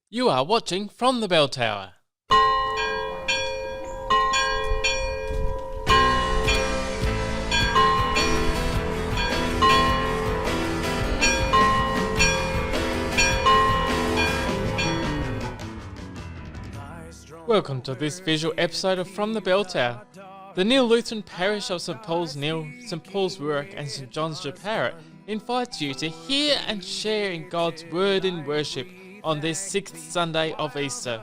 You are watching from the Bell Tower. Welcome to this visual episode of From the Bell Tower. The Nhill Lutheran Parish of St Paul's Nhill, St Paul's Wirral and St John's Parrot invites you to hear and share in God's Word in worship on this 6th Sunday of Easter.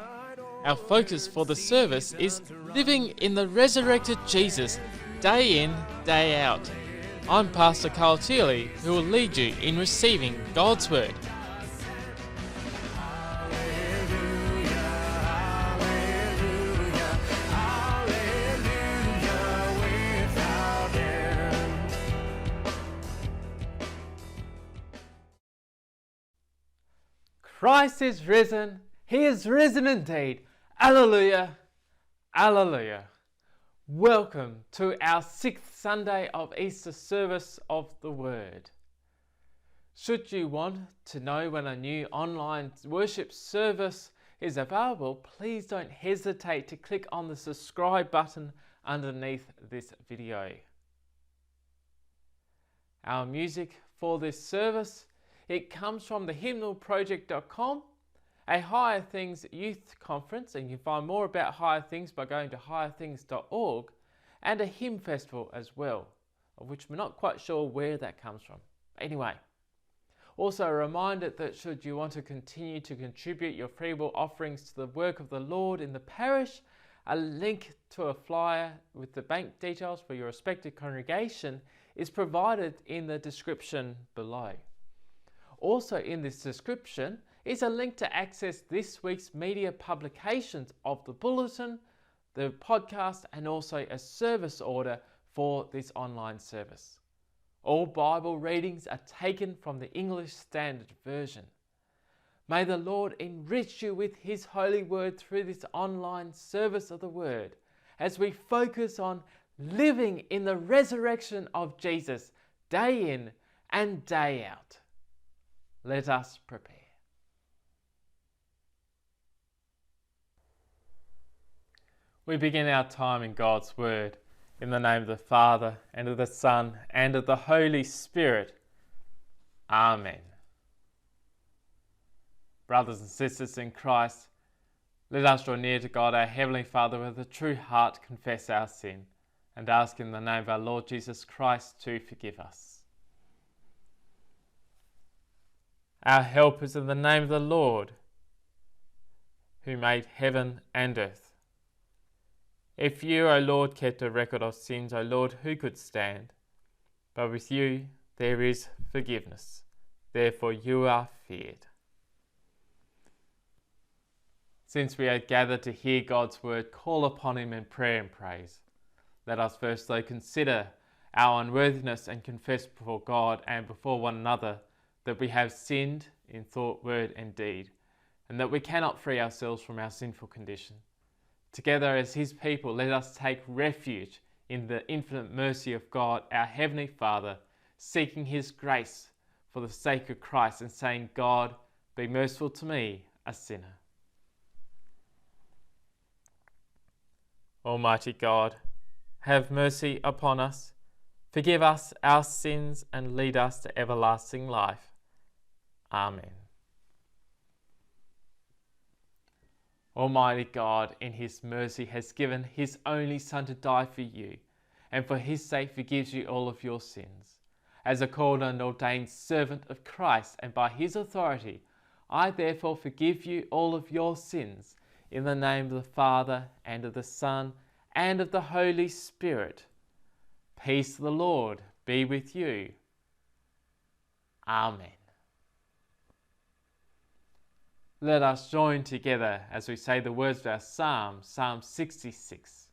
Our focus for the service is living in the resurrected Jesus, day in, day out. I'm Pastor Carl Thiele, who will lead you in receiving God's Word. Christ is risen. He is risen indeed. Alleluia. Alleluia. Welcome to our 6th Sunday of Easter service of the Word. Should you want to know when a new online worship service is available, please don't hesitate to click on the subscribe button underneath this video. Our music for this service, it comes from the hymnalproject.com, a Higher Things youth conference, and you can find more about Higher Things by going to higherthings.org, and a hymn festival as well, of which we're not quite sure where that comes from. Anyway, also a reminder that should you want to continue to contribute your freewill offerings to the work of the Lord in the parish, a link to a flyer with the bank details for your respective congregation is provided in the description below. Also in this description is a link to access this week's media publications of the bulletin, the podcast, and also a service order for this online service. All Bible readings are taken from the English Standard Version. May the Lord enrich you with His holy word through this online service of the Word as we focus on living in the resurrection of Jesus day in and day out. Let us prepare. We begin our time in God's Word in the name of the Father, and of the Son, and of the Holy Spirit. Amen. Brothers and sisters in Christ, let us draw near to God our Heavenly Father with a true heart, confess our sin, and ask in the name of our Lord Jesus Christ to forgive us. Our help is in the name of the Lord, who made heaven and earth. If you, O Lord, kept a record of sins, O Lord, who could stand? But with you there is forgiveness. Therefore you are feared. Since we are gathered to hear God's word, call upon Him in prayer and praise. Let us firstly consider our unworthiness and confess before God and before one another that we have sinned in thought, word and deed, and that we cannot free ourselves from our sinful condition. Together as His people, let us take refuge in the infinite mercy of God, our Heavenly Father, seeking His grace for the sake of Christ and saying, God, be merciful to me, a sinner. Almighty God, have mercy upon us, forgive us our sins and lead us to everlasting life. Amen. Almighty God, in His mercy, has given His only Son to die for you, and for His sake forgives you all of your sins. As a called and ordained servant of Christ, and by His authority, I therefore forgive you all of your sins, in the name of the Father, and of the Son, and of the Holy Spirit. Peace of the Lord be with you. Amen. Let us join together as we say the words of our psalm, Psalm 66.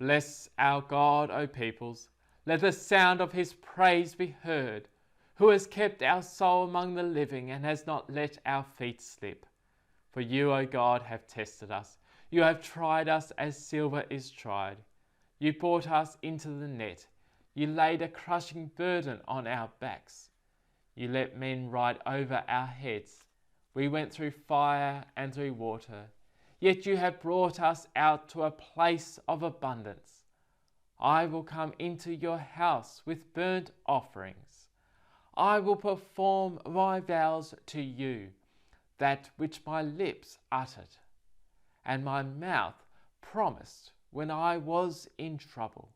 Bless our God, O peoples. Let the sound of His praise be heard, who has kept our soul among the living and has not let our feet slip. For you, O God, have tested us. You have tried us as silver is tried. You brought us into the net. You laid a crushing burden on our backs. You let men ride over our heads. We went through fire and through water, yet you have brought us out to a place of abundance. I will come into your house with burnt offerings. I will perform my vows to you, that which my lips uttered, and my mouth promised when I was in trouble.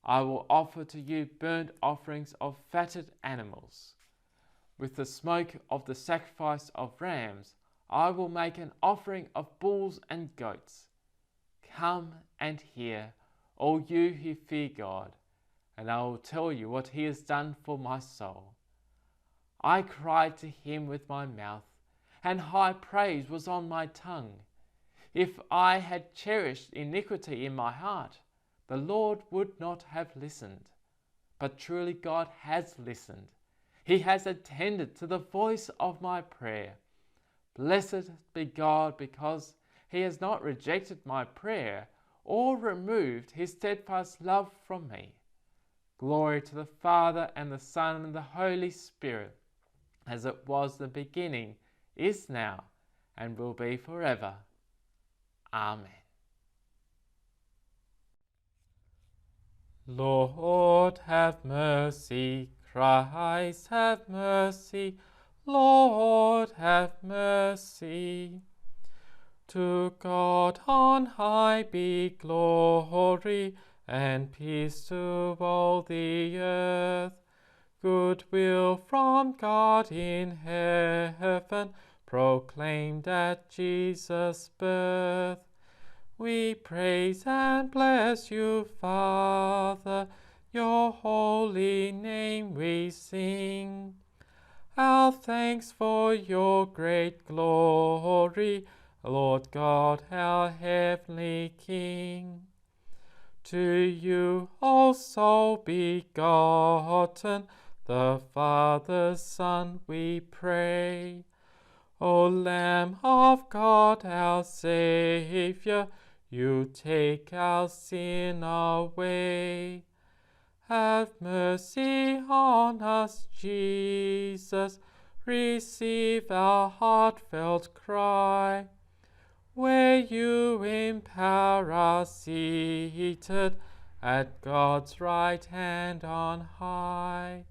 I will offer to you burnt offerings of fatted animals. With the smoke of the sacrifice of rams, I will make an offering of bulls and goats. Come and hear, all you who fear God, and I will tell you what he has done for my soul. I cried to him with my mouth, and high praise was on my tongue. If I had cherished iniquity in my heart, the Lord would not have listened. But truly God has listened. He has attended to the voice of my prayer. Blessed be God, because he has not rejected my prayer or removed his steadfast love from me. Glory to the Father and the Son and the Holy Spirit, as it was in the beginning, is now, and will be forever. Amen. Lord, have mercy. Christ, have mercy. Lord, have mercy. To God on high be glory and peace to all the earth. Goodwill from God in heaven, proclaimed at Jesus' birth. We praise and bless you, Father, your holy name we sing. Our thanks for your great glory, Lord God, our heavenly King. To you also begotten, the Father's Son, we pray. O Lamb of God, our Saviour, you take our sin away. Have mercy on us, Jesus. Receive our heartfelt cry. Where you in power are seated, at God's right hand on high.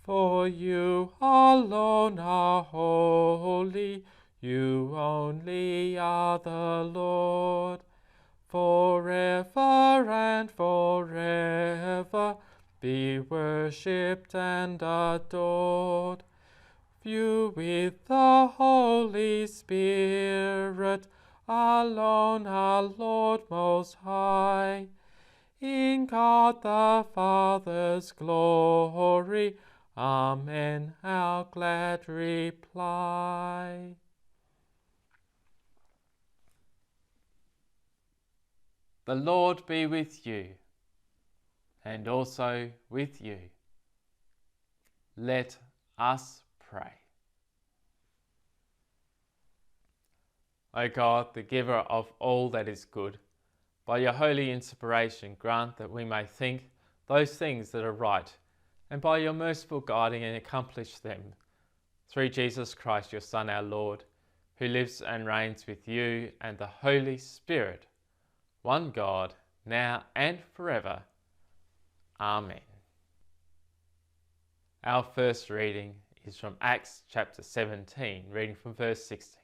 For you alone are holy, you only are the Lord. Forever and forever be worshipped and adored. You with the Holy Spirit, alone our Lord Most High. In God the Father's glory, Amen, our glad reply. The Lord be with you, and also with you. Let us pray. O God, the giver of all that is good, by your holy inspiration grant that we may think those things that are right, and by your merciful guiding and accomplish them, through Jesus Christ, your Son, our Lord, who lives and reigns with you and the Holy Spirit, one God, now and forever. Amen. Our first reading is from Acts chapter 17, reading from verse 16.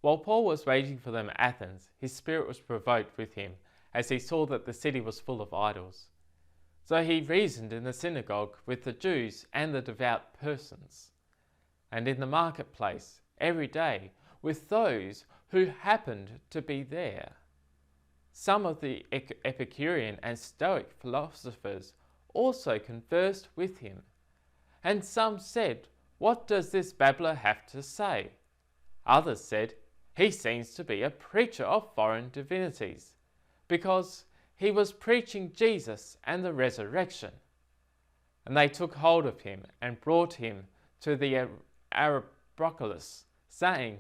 While Paul was waiting for them at Athens, his spirit was provoked with him, as he saw that the city was full of idols. So he reasoned in the synagogue with the Jews and the devout persons, and in the marketplace every day with those who happened to be there. Some of the Epicurean and Stoic philosophers also conversed with him, and some said, "What does this babbler have to say?" Others said, "He seems to be a preacher of foreign divinities, because he was preaching Jesus and the resurrection." And they took hold of him and brought him to the Areopagus, saying,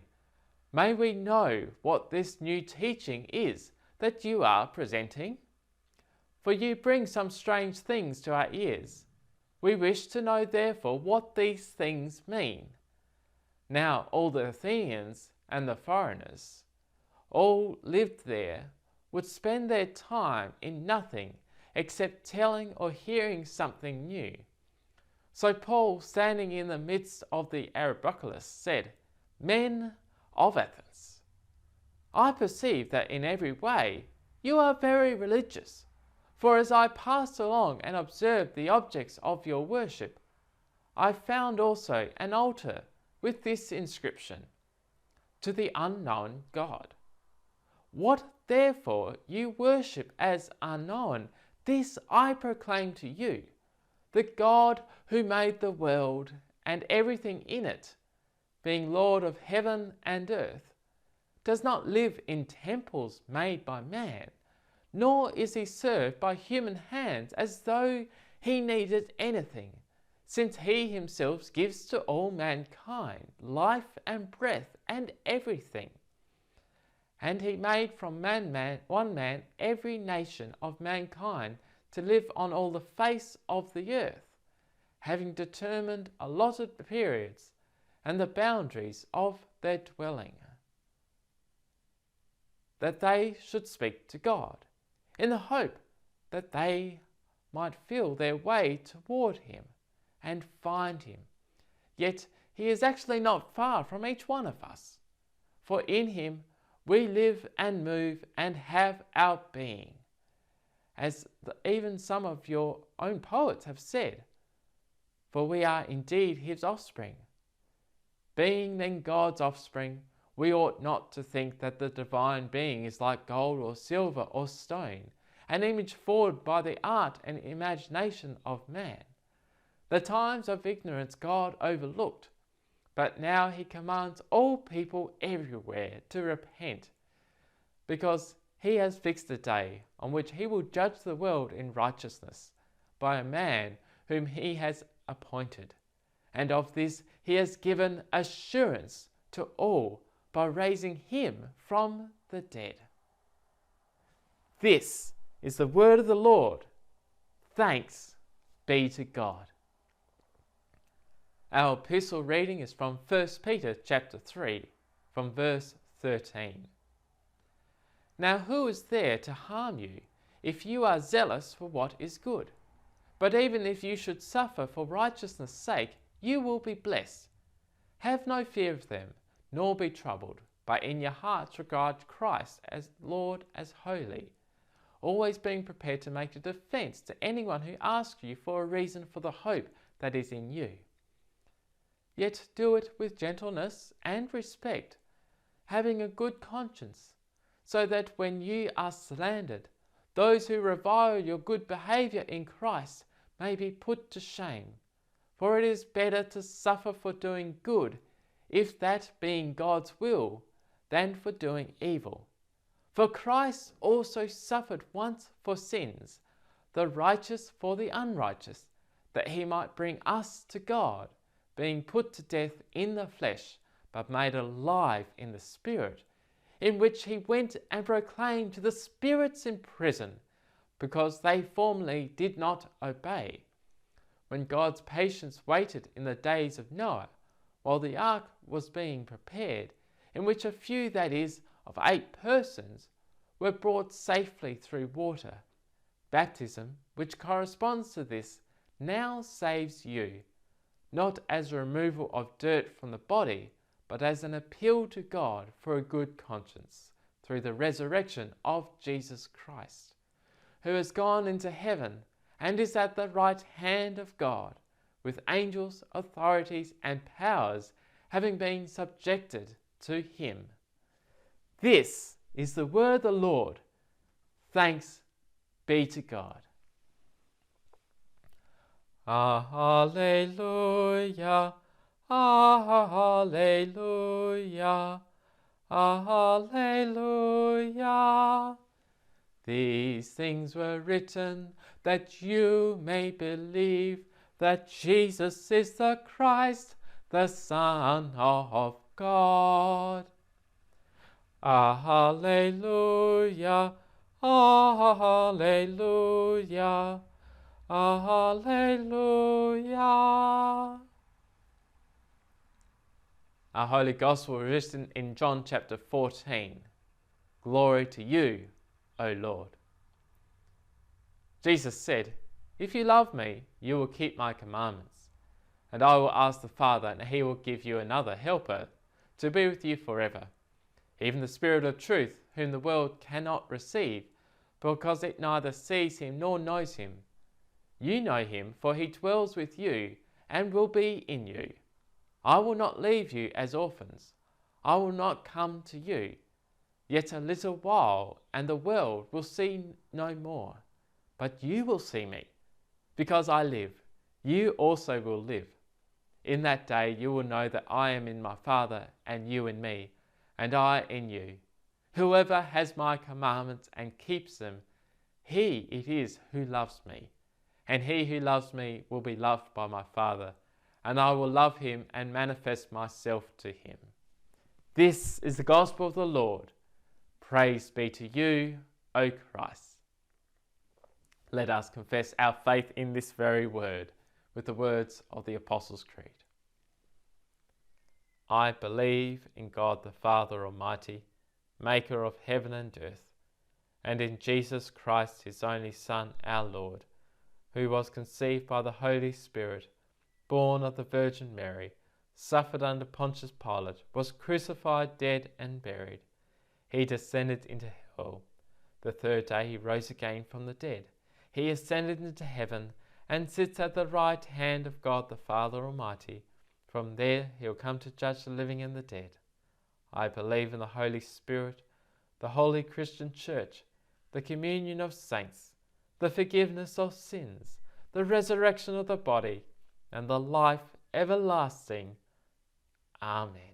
"May we know what this new teaching is that you are presenting? For you bring some strange things to our ears. We wish to know therefore what these things mean." Now all the Athenians and the foreigners all lived there would spend their time in nothing except telling or hearing something new. So Paul, standing in the midst of the Areopagus, said, "Men of Athens, I perceive that in every way you are very religious. For as I passed along and observed the objects of your worship, I found also an altar with this inscription, To the unknown God. What therefore you worship as unknown, this I proclaim to you, the God who made the world and everything in it, being Lord of heaven and earth, does not live in temples made by man, nor is he served by human hands as though he needed anything, since he himself gives to all mankind life and breath and everything. And he made from one man every nation of mankind to live on all the face of the earth, having determined allotted periods and the boundaries of their dwelling, that they should speak to God, in the hope that they might feel their way toward him and find him. Yet he is actually not far from each one of us, for in him we live and move and have our being. As even some of your own poets have said, for we are indeed his offspring. Being then God's offspring, we ought not to think that the divine being is like gold or silver or stone, an image formed by the art and imagination of man. The times of ignorance God overlooked, but now he commands all people everywhere to repent, because he has fixed a day on which he will judge the world in righteousness by a man whom he has appointed. And of this he has given assurance to all by raising him from the dead. This is the word of the Lord. Thanks be to God. Our epistle reading is from 1 Peter chapter 3, from verse 13. Now who is there to harm you if you are zealous for what is good? But even if you should suffer for righteousness' sake, you will be blessed. Have no fear of them, nor be troubled, but in your hearts regard Christ as Lord, as holy, always being prepared to make a defense to anyone who asks you for a reason for the hope that is in you. Yet do it with gentleness and respect, having a good conscience, so that when you are slandered, those who revile your good behavior in Christ may be put to shame. For it is better to suffer for doing good, if that being God's will, than for doing evil. For Christ also suffered once for sins, the righteous for the unrighteous, that he might bring us to God, being put to death in the flesh, but made alive in the Spirit, in which he went and proclaimed to the spirits in prison, because they formerly did not obey, when God's patience waited in the days of Noah, while the ark was being prepared, in which a few, that is, of 8 persons, were brought safely through water. Baptism, which corresponds to this, now saves you, not as a removal of dirt from the body, but as an appeal to God for a good conscience, through the resurrection of Jesus Christ, who has gone into heaven and is at the right hand of God, with angels, authorities, and powers having been subjected to him. This is the word of the Lord. Thanks be to God. Alleluia, alleluia, alleluia. These things were written that you may believe that Jesus is the Christ, the Son of God. Alleluia, alleluia, alleluia. Our Holy Gospel written in John chapter 14. Glory to you, O Lord. Jesus said, "If you love me, you will keep my commandments. And I will ask the Father, and he will give you another helper to be with you forever, even the Spirit of truth, whom the world cannot receive, because it neither sees him nor knows him. You know him, for he dwells with you and will be in you. I will not leave you as orphans. I will not come to you. Yet a little while, and the world will see no more. But you will see me. Because I live, you also will live. In that day you will know that I am in my Father, and you in me, and I in you. Whoever has my commandments and keeps them, he it is who loves me. And he who loves me will be loved by my Father, and I will love him and manifest myself to him." This is the gospel of the Lord. Praise be to you, O Christ. Let us confess our faith in this very word with the words of the Apostles' Creed. I believe in God the Father Almighty, maker of heaven and earth, and in Jesus Christ, his only Son, our Lord, who was conceived by the Holy Spirit, born of the Virgin Mary, suffered under Pontius Pilate, was crucified, dead, and buried. He descended into hell. The third day he rose again from the dead. He ascended into heaven and sits at the right hand of God the Father Almighty. From there he will come to judge the living and the dead. I believe in the Holy Spirit, the holy Christian Church, the communion of saints, the forgiveness of sins, the resurrection of the body, and the life everlasting. Amen.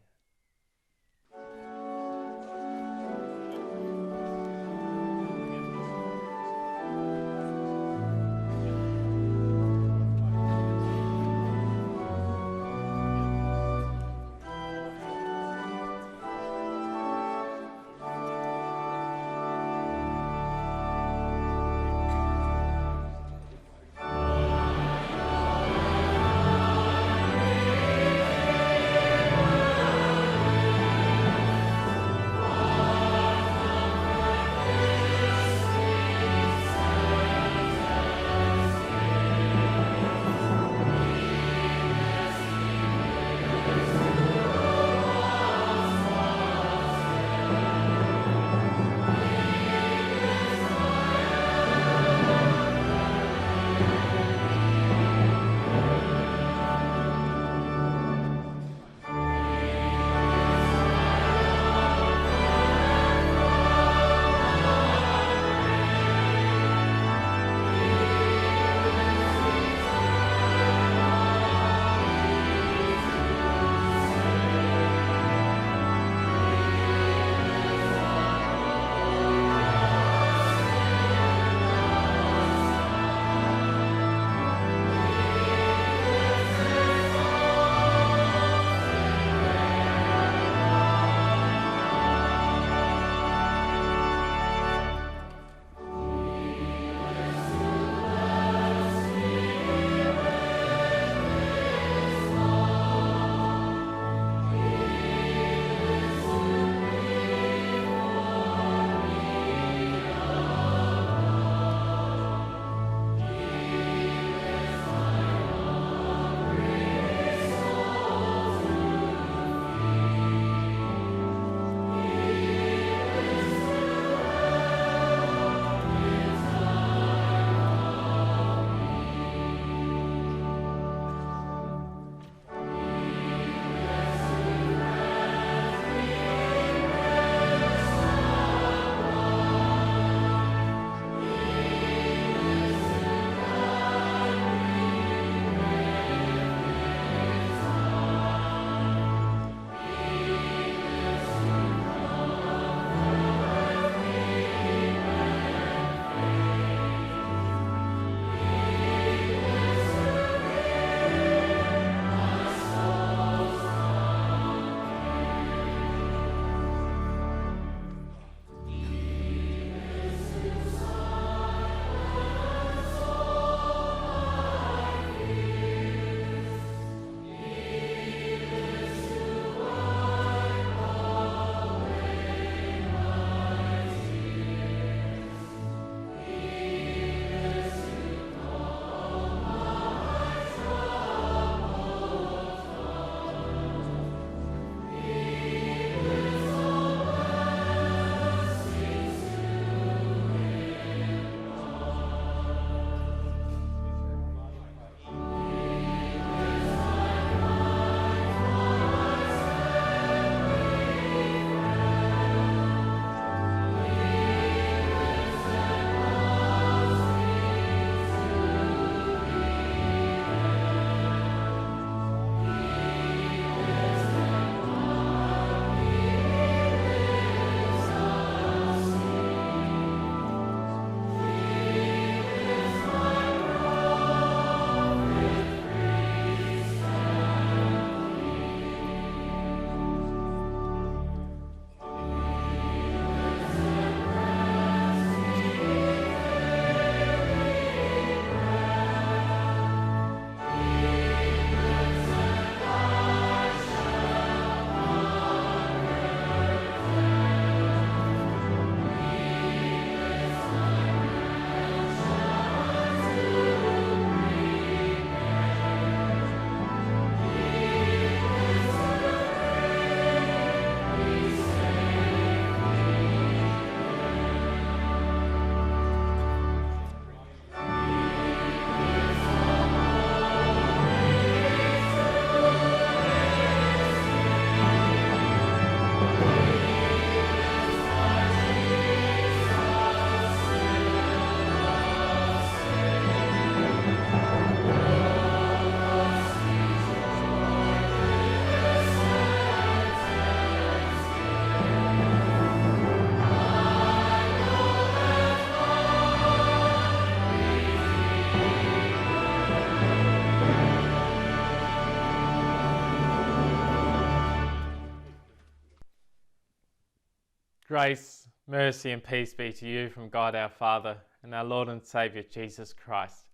Grace, mercy and peace be to you from God our Father and our Lord and Saviour Jesus Christ.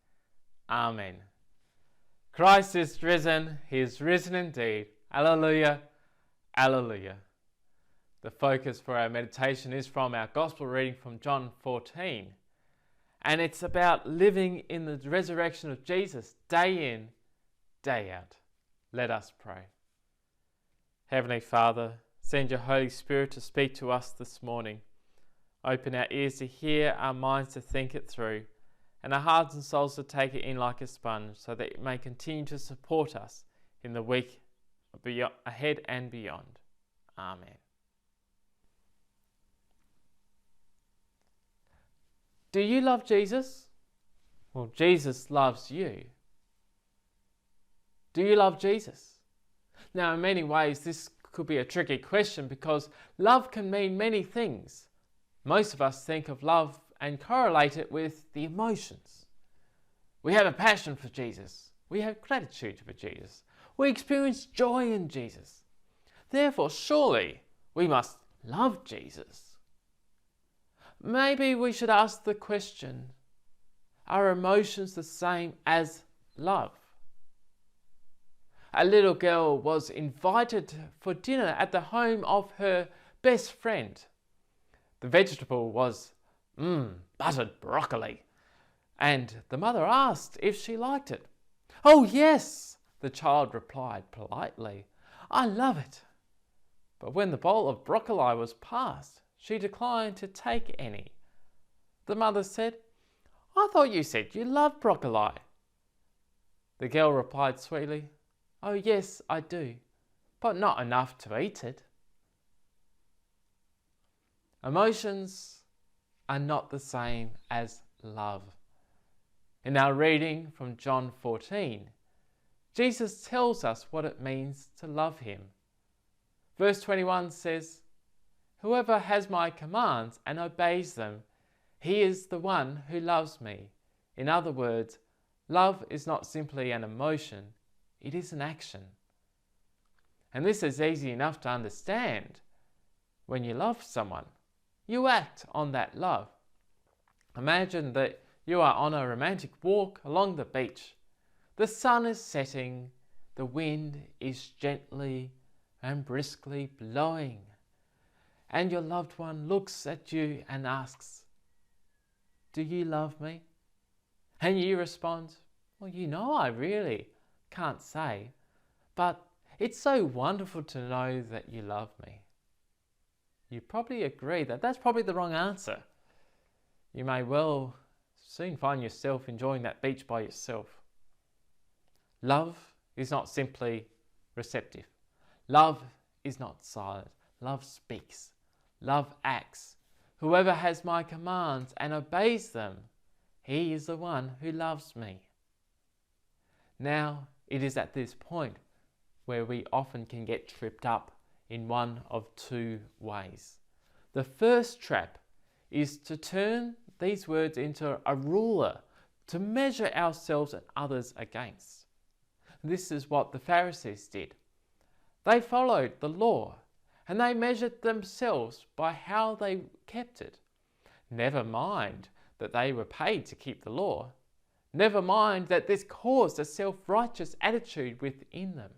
Amen. Christ is risen, he is risen indeed. Alleluia, alleluia. The focus for our meditation is from our Gospel reading from John 14. And it's about living in the resurrection of Jesus day in, day out. Let us pray. Heavenly Father, send your Holy Spirit to speak to us this morning. Open our ears to hear, our minds to think it through, and our hearts and souls to take it in like a sponge, so that it may continue to support us in the week ahead and beyond. Amen. Do you love Jesus? Well, Jesus loves you. Do you love Jesus? Now, in many ways, this could be a tricky question because love can mean many things. Most of us think of love and correlate it with the emotions. We have a passion for Jesus. We have gratitude for Jesus. We experience joy in Jesus. Therefore, surely we must love Jesus. Maybe we should ask the question, are emotions the same as love? A little girl was invited for dinner at the home of her best friend. The vegetable was buttered broccoli, and the mother asked if she liked it. "Oh yes," the child replied politely, "I love it." But when the bowl of broccoli was passed, she declined to take any. The mother said, "I thought you said you loved broccoli." The girl replied sweetly, "Oh yes, I do, but not enough to eat it." Emotions are not the same as love. In our reading from John 14, Jesus tells us what it means to love him. Verse 21 says, "Whoever has my commands and obeys them, he is the one who loves me." In other words, love is not simply an emotion, it is an action. And this is easy enough to understand. When you love someone, you act on that love. Imagine that you are on a romantic walk along the beach. The sun is setting, the wind is gently and briskly blowing, and your loved one looks at you and asks, "Do you love me?" And you respond, "Well, you know I really can't say, but it's so wonderful to know that you love me." You probably agree that that's probably the wrong answer. You may well soon find yourself enjoying that beach by yourself. Love is not simply receptive. Love is not silent. Love speaks. Love acts. Whoever has my commands and obeys them, he is the one who loves me. Now, it is at this point where we often can get tripped up in one of two ways. The first trap is to turn these words into a ruler to measure ourselves and others against. This is what the Pharisees did. They followed the law and they measured themselves by how they kept it. Never mind that they were paid to keep the law. Never mind that this caused a self-righteous attitude within them.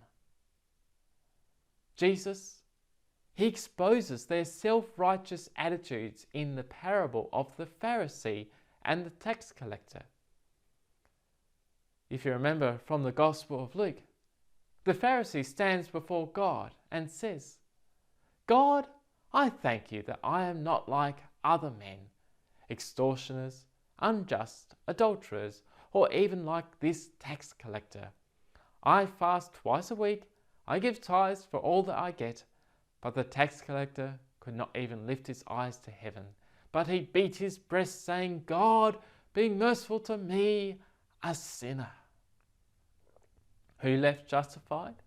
Jesus, he exposes their self-righteous attitudes in the parable of the Pharisee and the tax collector. If you remember from the Gospel of Luke, the Pharisee stands before God and says, "God, I thank you that I am not like other men, extortioners, unjust, adulterers, or even like this tax collector. I fast twice a week, I give tithes for all that I get." But the tax collector could not even lift his eyes to heaven, but he beat his breast, saying, "God, be merciful to me, a sinner." Who left justified?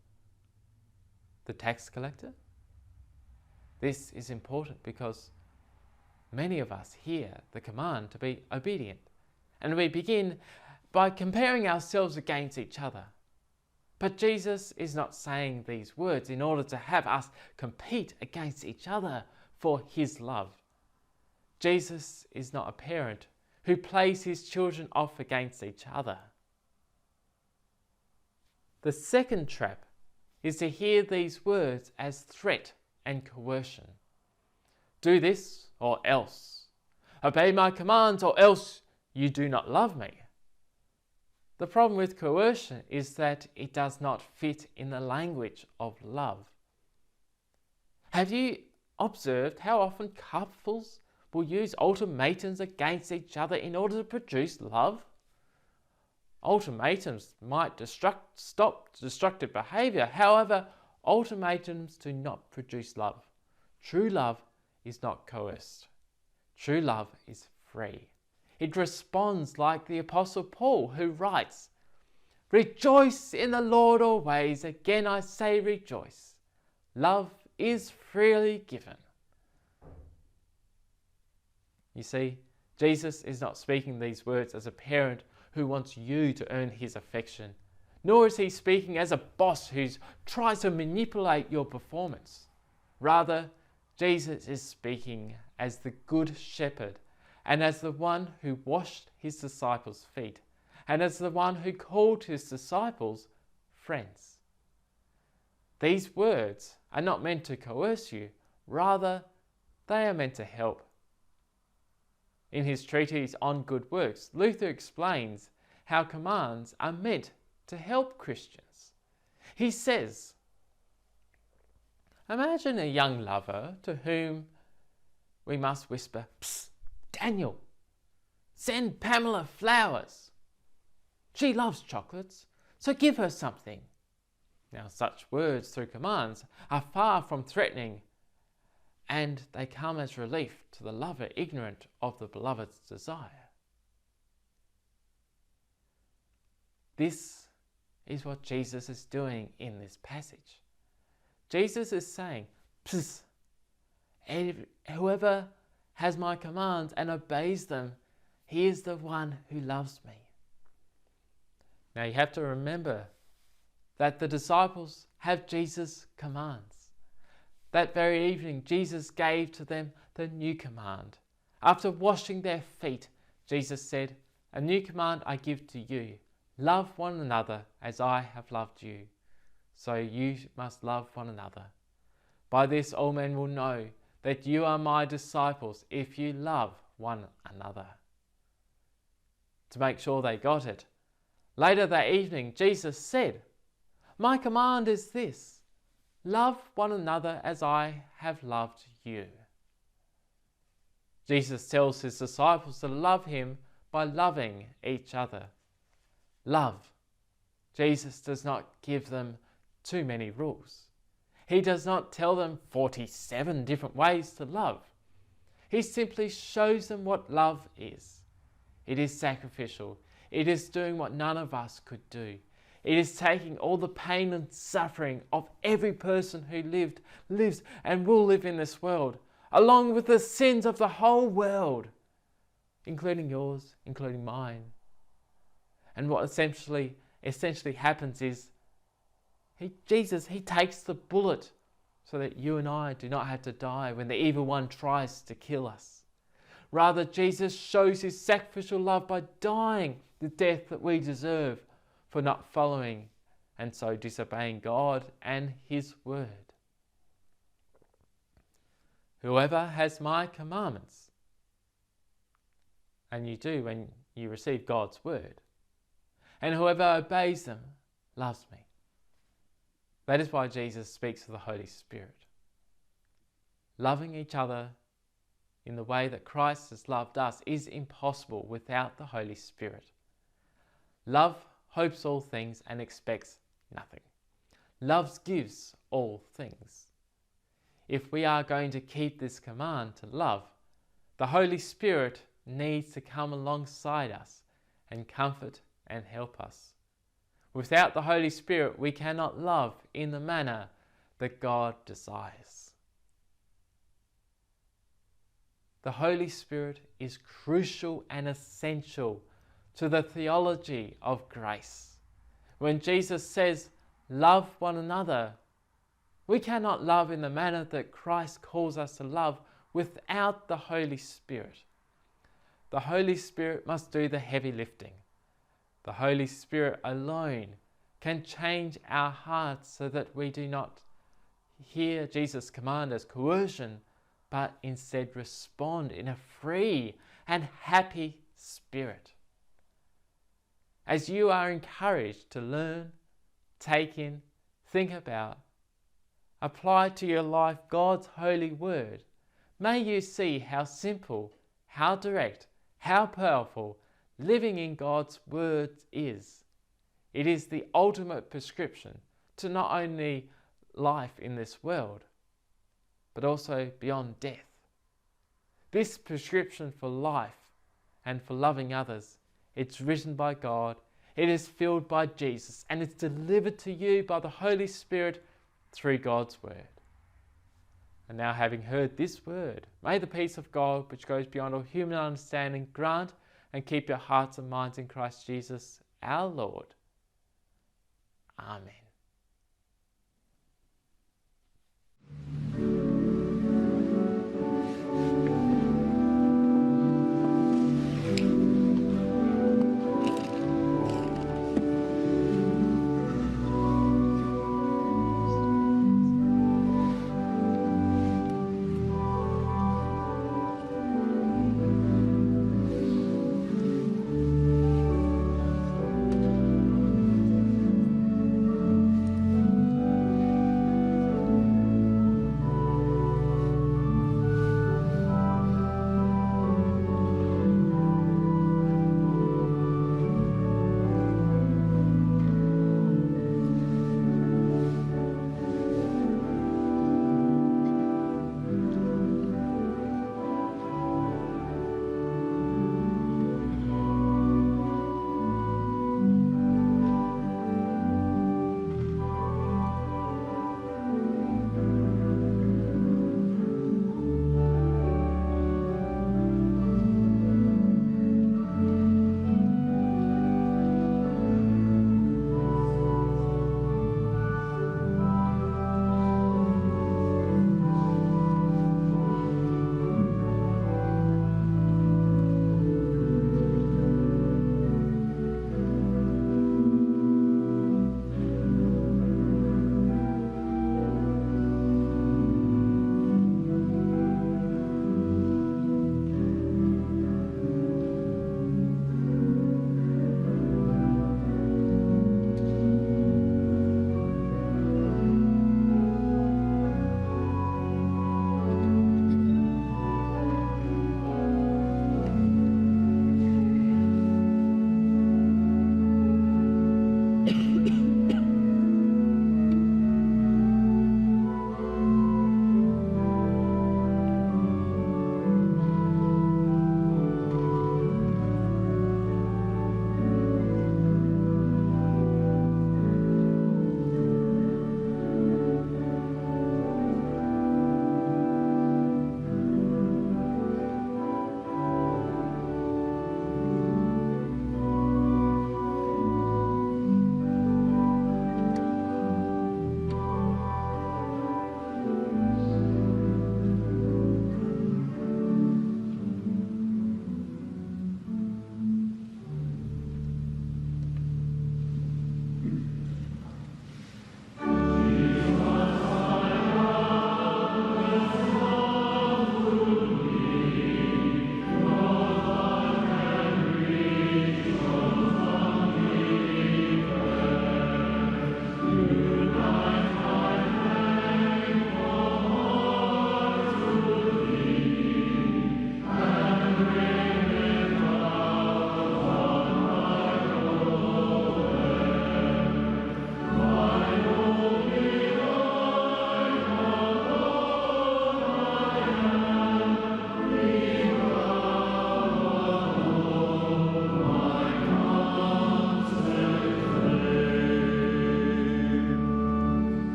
The tax collector? This is important because many of us hear the command to be obedient, and we begin by comparing ourselves against each other. But Jesus is not saying these words in order to have us compete against each other for his love. Jesus is not a parent who plays his children off against each other. The second trap is to hear these words as threat and coercion. Do this or else. Obey my commands or else you do not love me. The problem with coercion is that it does not fit in the language of love. Have you observed how often couples will use ultimatums against each other in order to produce love? Ultimatums might stop destructive behaviour. However, ultimatums do not produce love. True love is not coerced. True love is free. It responds like the Apostle Paul, who writes, "Rejoice in the Lord always. Again I say rejoice. Love is freely given." You see, Jesus is not speaking these words as a parent who wants you to earn his affection, nor is he speaking as a boss who tries to manipulate your performance. Rather, Jesus is speaking as the good shepherd, and as the one who washed his disciples' feet, and as the one who called his disciples friends. These words are not meant to coerce you, rather they are meant to help. In his treatise on good works, Luther explains how commands are meant to help Christians. He says, imagine a young lover to whom we must whisper, "Psst, Daniel, send Pamela flowers. She loves chocolates, so give her something." Now, such words through commands are far from threatening, and they come as relief to the lover ignorant of the beloved's desire. This is what Jesus is doing in this passage. Jesus is saying, "Psst, whoever has my commands and obeys them, he is the one who loves me." Now you have to remember that the disciples have Jesus' commands. That very evening, Jesus gave to them the new command. After washing their feet, Jesus said, "A new command I give to you. Love one another as I have loved you. So you must love one another. By this all men will know that you are my disciples if you love one another." To make sure they got it, later that evening, Jesus said, "My command is this: love one another as I have loved you." Jesus tells his disciples to love him by loving each other. Love. Jesus does not give them too many rules. He does not tell them 47 different ways to love. He simply shows them what love is. It is sacrificial. It is doing what none of us could do. It is taking all the pain and suffering of every person who lives, and will live in this world, along with the sins of the whole world, including yours, including mine. And what essentially happens is, Jesus takes the bullet so that you and I do not have to die when the evil one tries to kill us. Rather, Jesus shows his sacrificial love by dying the death that we deserve for not following and so disobeying God and his word. Whoever has my commandments, and you do when you receive God's word, and whoever obeys them loves me. That is why Jesus speaks of the Holy Spirit. Loving each other in the way that Christ has loved us is impossible without the Holy Spirit. Love hopes all things and expects nothing. Love gives all things. If we are going to keep this command to love, the Holy Spirit needs to come alongside us and comfort and help us. Without the Holy Spirit, we cannot love in the manner that God desires. The Holy Spirit is crucial and essential to the theology of grace. When Jesus says, "Love one another," we cannot love in the manner that Christ calls us to love without the Holy Spirit. The Holy Spirit must do the heavy lifting. The Holy Spirit alone can change our hearts so that we do not hear Jesus' command as coercion, but instead respond in a free and happy spirit. As you are encouraged to learn, take in, think about, apply to your life God's holy word, may you see how simple, how direct, how powerful living in God's words is. It is the ultimate prescription to not only life in this world, but also beyond death. This prescription for life and for loving others, it's written by God, it is filled by Jesus, and it's delivered to you by the Holy Spirit through God's word. And now, having heard this word, may the peace of God, which goes beyond all human understanding, grant and keep your hearts and minds in Christ Jesus, our Lord. Amen.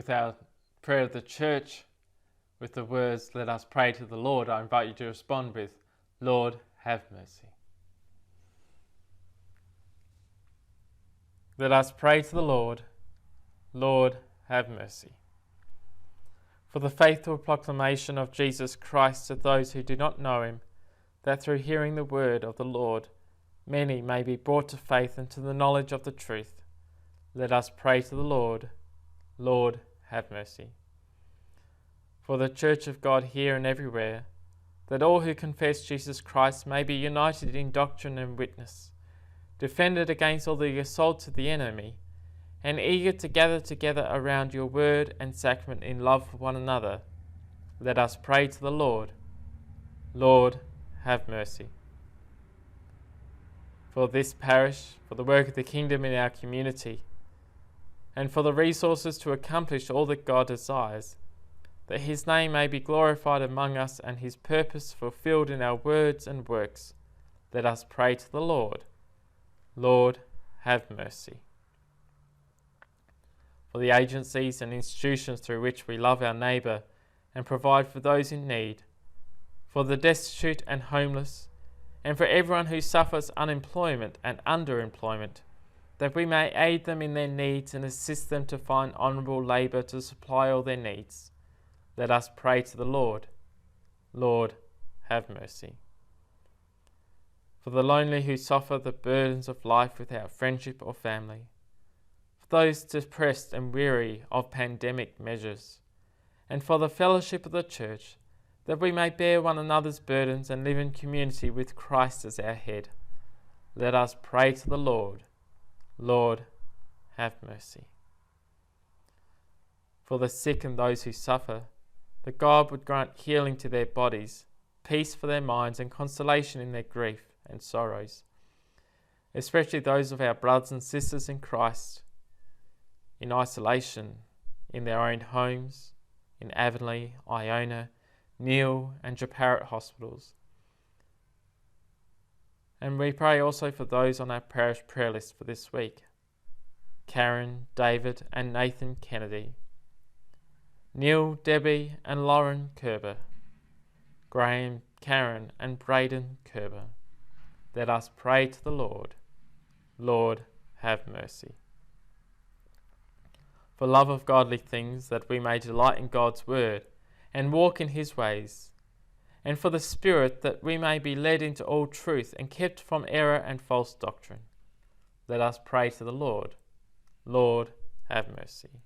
with our prayer of the church with the words, "Let us pray to the Lord," I invite you to respond with, "Lord, have mercy." Let us pray to the Lord. Lord, have mercy. For the faithful proclamation of Jesus Christ to those who do not know him, that through hearing the word of the Lord, many may be brought to faith and to the knowledge of the truth. Let us pray to the Lord. Lord, have mercy. For the Church of God here and everywhere, that all who confess Jesus Christ may be united in doctrine and witness, defended against all the assaults of the enemy, and eager to gather together around your word and sacrament in love for one another. Let us pray to the Lord. Lord, have mercy. For this parish, for the work of the kingdom in our community, and for the resources to accomplish all that God desires, that his name may be glorified among us and his purpose fulfilled in our words and works, let us pray to the Lord. Lord, have mercy. For the agencies and institutions through which we love our neighbour and provide for those in need, for the destitute and homeless, and for everyone who suffers unemployment and underemployment, that we may aid them in their needs and assist them to find honourable labour to supply all their needs. Let us pray to the Lord. Lord, have mercy. For the lonely who suffer the burdens of life without friendship or family, for those depressed and weary of pandemic measures, and for the fellowship of the Church, that we may bear one another's burdens and live in community with Christ as our head. Let us pray to the Lord. Lord, have mercy. For the sick and those who suffer, that God would grant healing to their bodies, peace for their minds, and consolation in their grief and sorrows, especially those of our brothers and sisters in Christ, in isolation, in their own homes, in Avonlea, Iona, Nhill and Parish hospitals. And we pray also for those on our parish prayer list for this week: Karen, David and Nathan Kennedy, Neil, Debbie and Lauren Kerber, Graham, Karen and Braden Kerber. Let us pray to the Lord. Lord, have mercy. For love of godly things, that we may delight in God's word and walk in his ways, and for the Spirit, that we may be led into all truth and kept from error and false doctrine. Let us pray to the Lord. Lord, have mercy.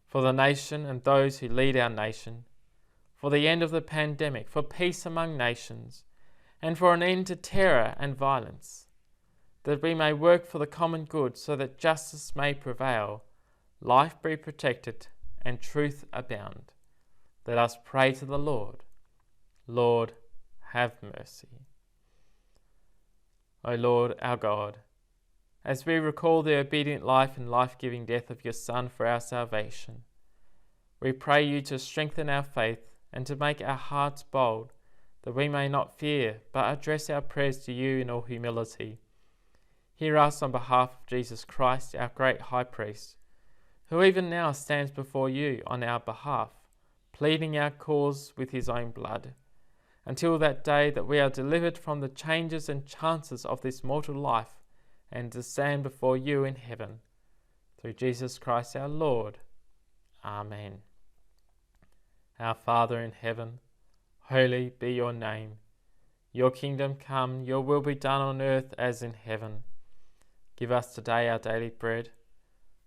For the nation and those who lead our nation, for the end of the pandemic, for peace among nations, and for an end to terror and violence, that we may work for the common good so that justice may prevail, life be protected, and truth abound. Let us pray to the Lord. Lord, have mercy. O Lord, our God, as we recall the obedient life and life-giving death of your Son for our salvation, we pray you to strengthen our faith and to make our hearts bold, that we may not fear, but address our prayers to you in all humility. Hear us on behalf of Jesus Christ, our great High Priest, who even now stands before you on our behalf, pleading our cause with his own blood, until that day that we are delivered from the changes and chances of this mortal life, and to stand before you in heaven. Through Jesus Christ our Lord. Amen. Our Father in heaven, holy be your name. Your kingdom come, your will be done on earth as in heaven. Give us today our daily bread.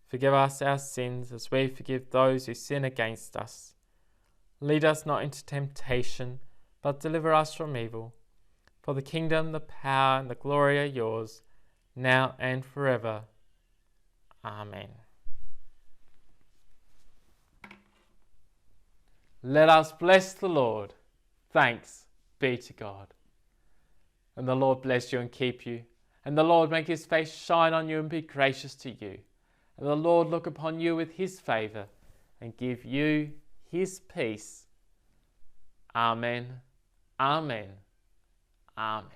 Forgive us our sins as we forgive those who sin against us. Lead us not into temptation, but deliver us from evil. For the kingdom, the power, and the glory are yours, now and forever. Amen. Let us bless the Lord. Thanks be to God. And the Lord bless you and keep you. And the Lord make his face shine on you and be gracious to you. And the Lord look upon you with his favour and give you his peace. Amen. Amen. Amen.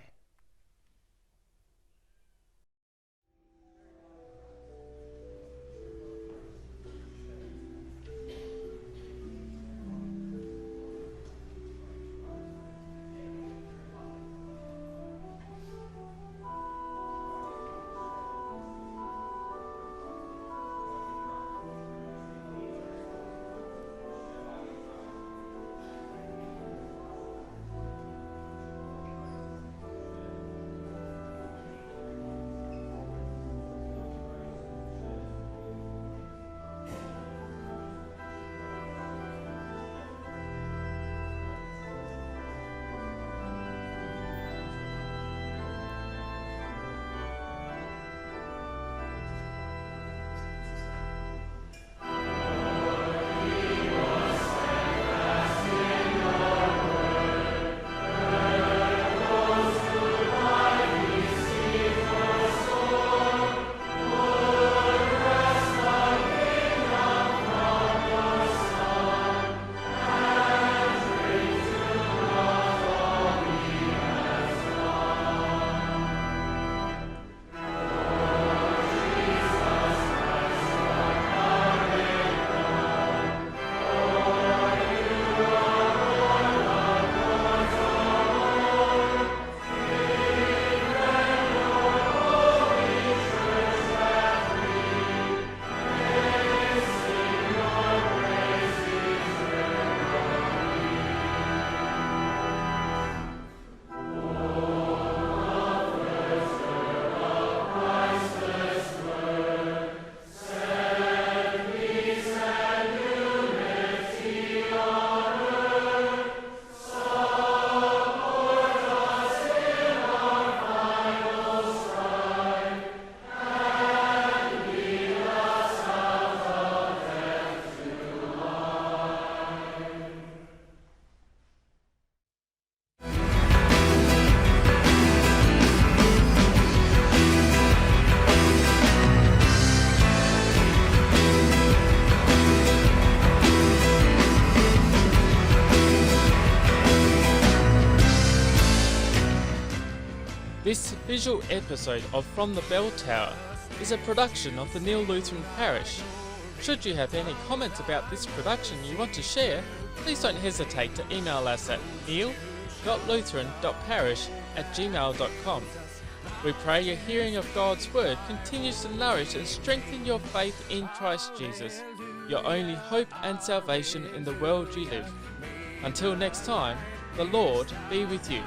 special episode of From the Bell Tower is a production of the Nhill Lutheran Parish. Should you have any comments about this production you want to share, please don't hesitate to email us at nhill.lutheran.parish@gmail.com. We pray your hearing of God's Word continues to nourish and strengthen your faith in Christ Jesus, your only hope and salvation in the world you live. Until next time, the Lord be with you.